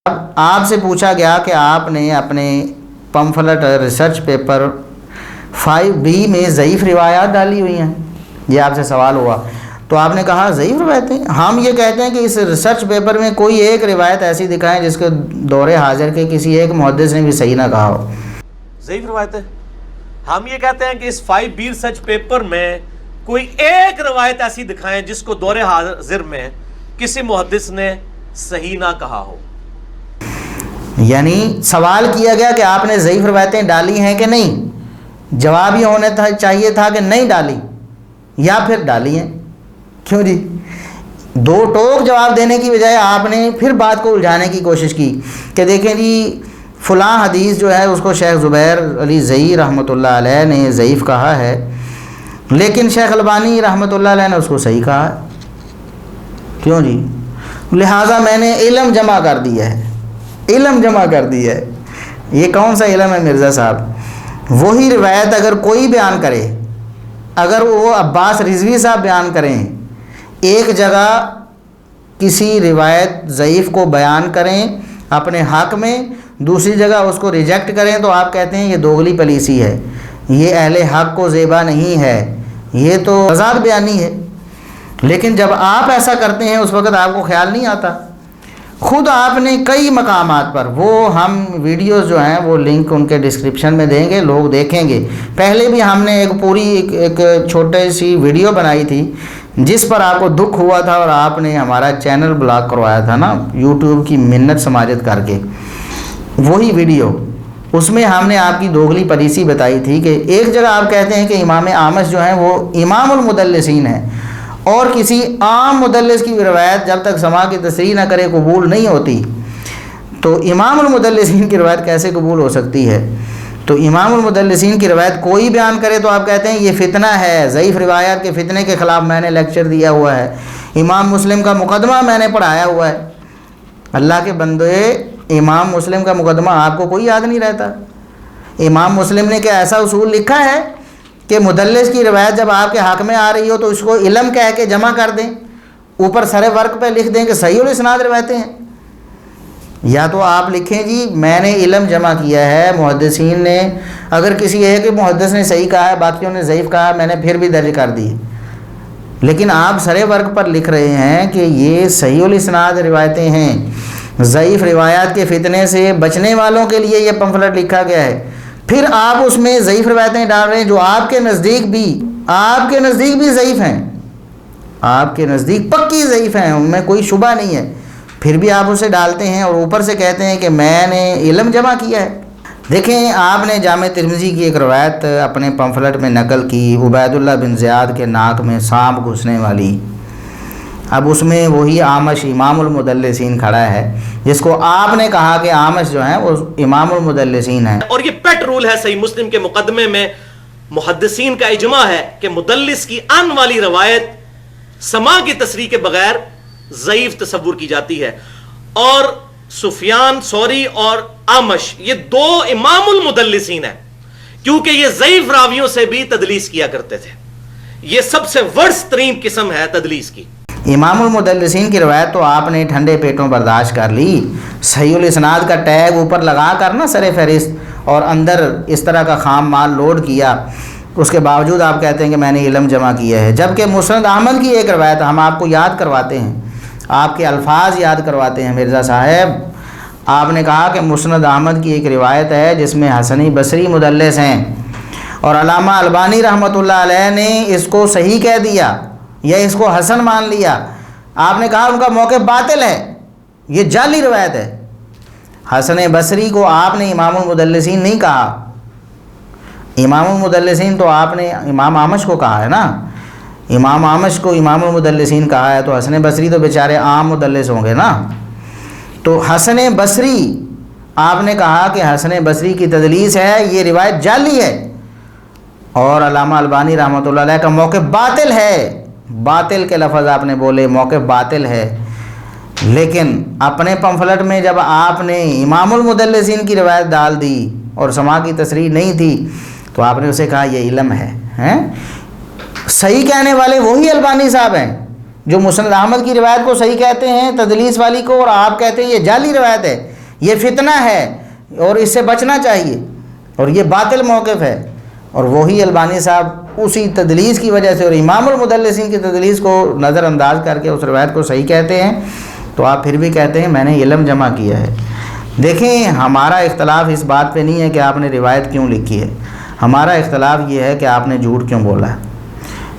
آپ سے پوچھا گیا کہ آپ نے اپنے پمفلٹ ریسرچ پیپر 5B میں ضعیف روایات ڈالی ہوئی ہیں، یہ آپ سے سوال ہوا، تو آپ نے کہا ضعیف روایتیں؟ ہم یہ کہتے ہیں کہ اس ریسرچ پیپر میں کوئی ایک روایت ایسی دکھائیں جس کے دور حاضر کے کسی ایک محدث نے بھی صحیح نہ کہا ہو۔ ضعیف روایت ہے۔ ہم یہ کہتے ہیں کہ اس 5B ریسرچ پیپر میں کوئی ایک روایت ایسی دکھائیں جس کو دور حاضر میں کسی محدث نے صحیح نہ کہا ہو۔ یعنی سوال کیا گیا کہ آپ نے ضعیف روایتیں ڈالی ہیں کہ نہیں، جواب یہ ہونا چاہیے تھا کہ نہیں ڈالی یا پھر ڈالی ہیں۔ کیوں جی؟ دو ٹوک جواب دینے کی بجائے آپ نے پھر بات کو الجھانے کی کوشش کی کہ دیکھیں جی فلاں حدیث جو ہے اس کو شیخ زبیر علی زئی رحمۃ اللہ علیہ نے ضعیف کہا ہے، لیکن شیخ البانی رحمۃ اللہ علیہ نے اس کو صحیح کہا ہے۔ کیوں جی؟ لہٰذا میں نے علم جمع کر دیا ہے، علم جمع کر دیا ہے۔ یہ کون سا علم ہے مرزا صاحب؟ وہی روایت اگر کوئی بیان کرے، اگر وہ عباس رضوی صاحب بیان کریں، ایک جگہ کسی روایت ضعیف کو بیان کریں اپنے حق میں، دوسری جگہ اس کو ریجیکٹ کریں، تو آپ کہتے ہیں یہ دوغلی پالیسی ہے، یہ اہل حق کو زیبا نہیں ہے، یہ تو آزاد بیانی ہے۔ لیکن جب آپ ایسا کرتے ہیں اس وقت آپ کو خیال نہیں آتا۔ خود آپ نے کئی مقامات پر، وہ ہم ویڈیوز جو ہیں وہ لنک ان کے ڈسکرپشن میں دیں گے، لوگ دیکھیں گے۔ پہلے بھی ہم نے ایک پوری ایک چھوٹی سی ویڈیو بنائی تھی جس پر آپ کو دکھ ہوا تھا اور آپ نے ہمارا چینل بلاک کروایا تھا نا، یوٹیوب کی منت سماجت کر کے۔ وہی ویڈیو، اس میں ہم نے آپ کی دوغلی پالیسی بتائی تھی کہ ایک جگہ آپ کہتے ہیں کہ امام اعمش جو ہیں وہ امام المدلسین ہیں، اور کسی عام مدلس کی روایت جب تک سماع کی تصریح نہ کرے قبول نہیں ہوتی، تو امام المدلسین کی روایت کیسے قبول ہو سکتی ہے؟ تو امام المدلسین کی روایت کوئی بیان کرے تو آپ کہتے ہیں یہ فتنہ ہے، ضعیف روایات کے فتنے کے خلاف میں نے لیکچر دیا ہوا ہے، امام مسلم کا مقدمہ میں نے پڑھایا ہوا ہے۔ اللہ کے بندے، امام مسلم کا مقدمہ آپ کو کوئی یاد نہیں رہتا؟ امام مسلم نے کیا ایسا اصول لکھا ہے کہ مدلس کی روایت جب آپ کے حق میں آ رہی ہو تو اس کو علم کہہ کے جمع کر دیں، اوپر سر ورق پہ لکھ دیں کہ صحیح الاسناد روایتیں ہیں؟ یا تو آپ لکھیں جی میں نے علم جمع کیا ہے، محدثین نے اگر کسی ایک محدث نے صحیح کہا ہے باقیوں نے ضعیف کہا ہے میں نے پھر بھی درج کر دی، لیکن آپ سر ورق پر لکھ رہے ہیں کہ یہ صحیح الاسناد روایتیں ہیں، ضعیف روایات کے فتنے سے بچنے والوں کے لیے یہ پمفلٹ لکھا گیا ہے، پھر آپ اس میں ضعیف روایتیں ڈال رہے ہیں جو آپ کے نزدیک بھی ضعیف ہیں، آپ کے نزدیک پکی ضعیف ہیں، ان میں کوئی شبہ نہیں ہے، پھر بھی آپ اسے ڈالتے ہیں اور اوپر سے کہتے ہیں کہ میں نے علم جمع کیا ہے۔ دیکھیں آپ نے جامع ترمذی کی ایک روایت اپنے پمفلٹ میں نقل کی، عبید اللہ بن زیاد کے ناک میں سانپ گھسنے والی۔ اب اس میں وہی اعمش امام المدلسین کھڑا ہے جس کو آپ نے کہا کہ اعمش جو ہیں وہ امام المدلسین ہیں، اور یہ پیٹ رول ہے صحیح مسلم کے مقدمے میں، محدثین کا اجماع ہے کہ مدلس کی ان والی روایت سماع کی تصریح کے بغیر ضعیف تصور کی جاتی ہے، اور سفیان ثوری اور اعمش یہ دو امام المدلسین ہیں، کیونکہ یہ ضعیف راویوں سے بھی تدلیس کیا کرتے تھے، یہ سب سے ورس ترین قسم ہے تدلیس کی۔ امام المدلسین کی روایت تو آپ نے ٹھنڈے پیٹوں برداشت کر لی، صحیح الاسناد کا ٹیگ اوپر لگا کر نا سر فہرست، اور اندر اس طرح کا خام مال لوڈ کیا، اس کے باوجود آپ کہتے ہیں کہ میں نے علم جمع کیا ہے، جبکہ مسند احمد کی ایک روایت ہم آپ کو یاد کرواتے ہیں، آپ کے الفاظ یاد کرواتے ہیں مرزا صاحب۔ آپ نے کہا کہ مسند احمد کی ایک روایت ہے جس میں حسنی بصری مدلس ہیں، اور علامہ البانی رحمۃ اللہ علیہ نے اس کو صحیح کہہ دیا یا اس کو حسن مان لیا۔ آپ نے کہا ان کا موقف باطل ہے، یہ جعلی روایت ہے۔ حسن بصری کو آپ نے امام المدلسین نہیں کہا، امام المدلسین تو آپ نے امام اعمش کو کہا ہے نا، امام اعمش کو امام المدلسین کہا ہے، تو حسن بصری تو بیچارے عام مدلس ہوں گے نا۔ تو حسن بصری آپ نے کہا کہ حسن بصری کی تدلیس ہے، یہ روایت جعلی ہے، اور علامہ البانی رحمۃ اللہ علیہ کا موقف باطل ہے، باطل کے لفظ آپ نے بولے، موقف باطل ہے۔ لیکن اپنے پمفلٹ میں جب آپ نے امام المدلسین کی روایت ڈال دی اور سماع کی تصریح نہیں تھی تو آپ نے اسے کہا یہ علم ہے۔ صحیح کہنے والے وہی البانی صاحب ہیں جو مسند احمد کی روایت کو صحیح کہتے ہیں تدلیس والی کو، اور آپ کہتے ہیں یہ جعلی روایت ہے۔ یہ فتنہ ہے اور اس سے بچنا چاہیے اور یہ باطل موقف ہے. اور وہی البانی صاحب اسی تدلیس کی وجہ سے اور امام المدلسین کی تدلیس کو نظر انداز کر کے اس روایت کو صحیح کہتے ہیں. تو آپ پھر بھی کہتے ہیں میں نے علم جمع کیا ہے. دیکھیں ہمارا اختلاف اس بات پہ نہیں ہے کہ آپ نے روایت کیوں لکھی ہے، ہمارا اختلاف یہ ہے کہ آپ نے جھوٹ کیوں بولا ہے.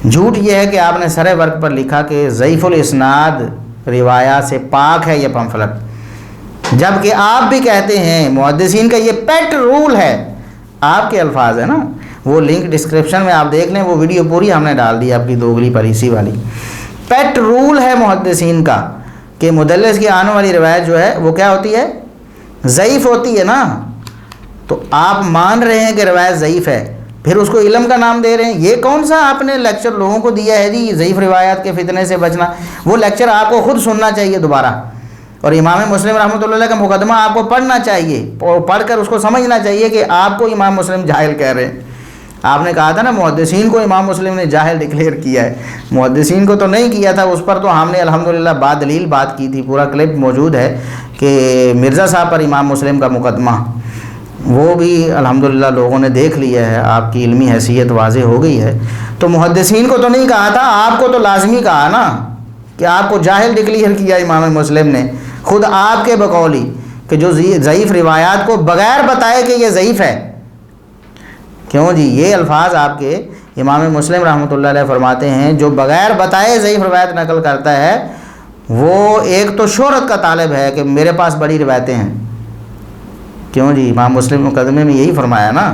جھوٹ یہ ہے کہ آپ نے سرے ورق پر لکھا کہ ضعیف الاسناد روایات سے پاک ہے یہ پمفلٹ، جبکہ آپ بھی کہتے ہیں محدثین کا یہ پیٹ رول ہے. آپ کے الفاظ ہیں نا، وہ لنک ڈسکرپشن میں آپ دیکھ لیں، وہ ویڈیو پوری ہم نے ڈال دی آپ کی دوگلی پالیسی والی. پیٹ رول ہے محدثین کا کہ مدلس کی آنے والی روایت جو ہے وہ کیا ہوتی ہے، ضعیف ہوتی ہے نا. تو آپ مان رہے ہیں کہ روایت ضعیف ہے، پھر اس کو علم کا نام دے رہے ہیں. یہ کون سا آپ نے لیکچر لوگوں کو دیا ہے جی ضعیف روایات کے فتنے سے بچنا؟ وہ لیکچر آپ کو خود سننا چاہیے دوبارہ، اور امام مسلم رحمۃ اللہ علیہ کا مقدمہ آپ کو پڑھنا چاہیے اور پڑھ کر اس کو سمجھنا چاہیے کہ آپ کو امام مسلم جاہل کہہ رہے ہیں. آپ نے کہا تھا نا محدثین کو امام مسلم نے جاہل ڈکلیئر کیا ہے، محدثین کو تو نہیں کیا تھا. اس پر تو ہم نے الحمدللہ بعد دلیل بات کی تھی، پورا کلپ موجود ہے کہ مرزا صاحب پر امام مسلم کا مقدمہ، وہ بھی الحمدللہ لوگوں نے دیکھ لیا ہے، آپ کی علمی حیثیت واضح ہو گئی ہے. تو محدثین کو تو نہیں کہا تھا، آپ کو تو لازمی کہا نا کہ آپ کو جاہل ڈکلیئر کیا امام مسلم نے خود آپ کے بقولی کہ جو ضعیف روایات کو بغیر بتائے کہ یہ ضعیف ہے. کیوں جی؟ یہ الفاظ آپ کے امام مسلم رحمۃ اللہ علیہ فرماتے ہیں جو بغیر بتائے ضعیف روایت نقل کرتا ہے وہ ایک تو شہرت کا طالب ہے کہ میرے پاس بڑی روایتیں ہیں. کیوں جی؟ امام مسلم مقدمے میں یہی فرمایا نا.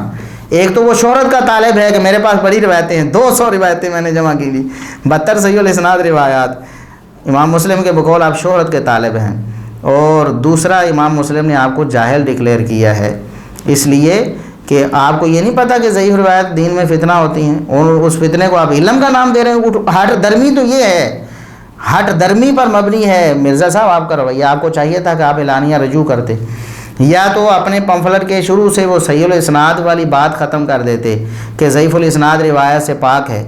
ایک تو وہ شہرت کا طالب ہے کہ میرے پاس بڑی روایتیں ہیں، 200 روایتیں میں نے جمع کی لی، 72 صحیح الاسناد روایات. امام مسلم کے بقول آپ شہرت کے طالب ہیں. اور دوسرا امام مسلم نے آپ کو جاہل ڈکلیئر کیا ہے اس لیے کہ آپ کو یہ نہیں پتہ کہ ضعیف روایت دین میں فتنہ ہوتی ہیں، اور اس فتنے کو آپ علم کا نام دے رہے ہیں. ہٹ درمی تو یہ ہے، ہٹ درمی پر مبنی ہے. مرزا صاحب آپ کا رویہ، آپ کو چاہیے تھا کہ آپ اعلانیہ رجوع کرتے، یا تو اپنے پمفلٹ کے شروع سے وہ صحیح الاسناد والی بات ختم کر دیتے کہ ضعیف الاسناد روایت سے پاک ہے،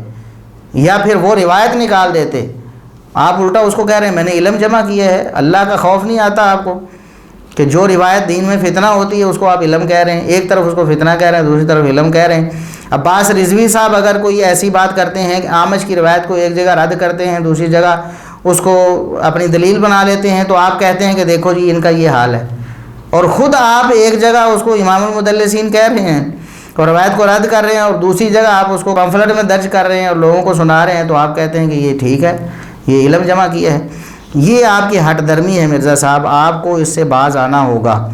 یا پھر وہ روایت نکال دیتے. آپ الٹا اس کو کہہ رہے ہیں میں نے علم جمع کیا ہے. اللہ کا خوف نہیں آتا آپ کو کہ جو روایت دین میں فتنہ ہوتی ہے اس کو آپ علم کہہ رہے ہیں؟ ایک طرف اس کو فتنہ کہہ رہے ہیں، دوسری طرف علم کہہ رہے ہیں. عباس رضوی صاحب اگر کوئی ایسی بات کرتے ہیں کہ اعمش کی روایت کو ایک جگہ رد کرتے ہیں، دوسری جگہ اس کو اپنی دلیل بنا لیتے ہیں، تو آپ کہتے ہیں کہ دیکھو جی ان کا یہ حال ہے. اور خود آپ ایک جگہ اس کو امام المدلسین کہہ رہے ہیں اور روایت کو رد کر رہے ہیں، اور دوسری جگہ آپ اس کو پمفلٹ میں درج کر رہے ہیں اور لوگوں کو سنا رہے ہیں، تو آپ کہتے ہیں کہ یہ ٹھیک ہے، یہ علم جمع کیا ہے. یہ آپ کی ہٹ درمی ہے مرزا صاحب، آپ کو اس سے باز آنا ہوگا.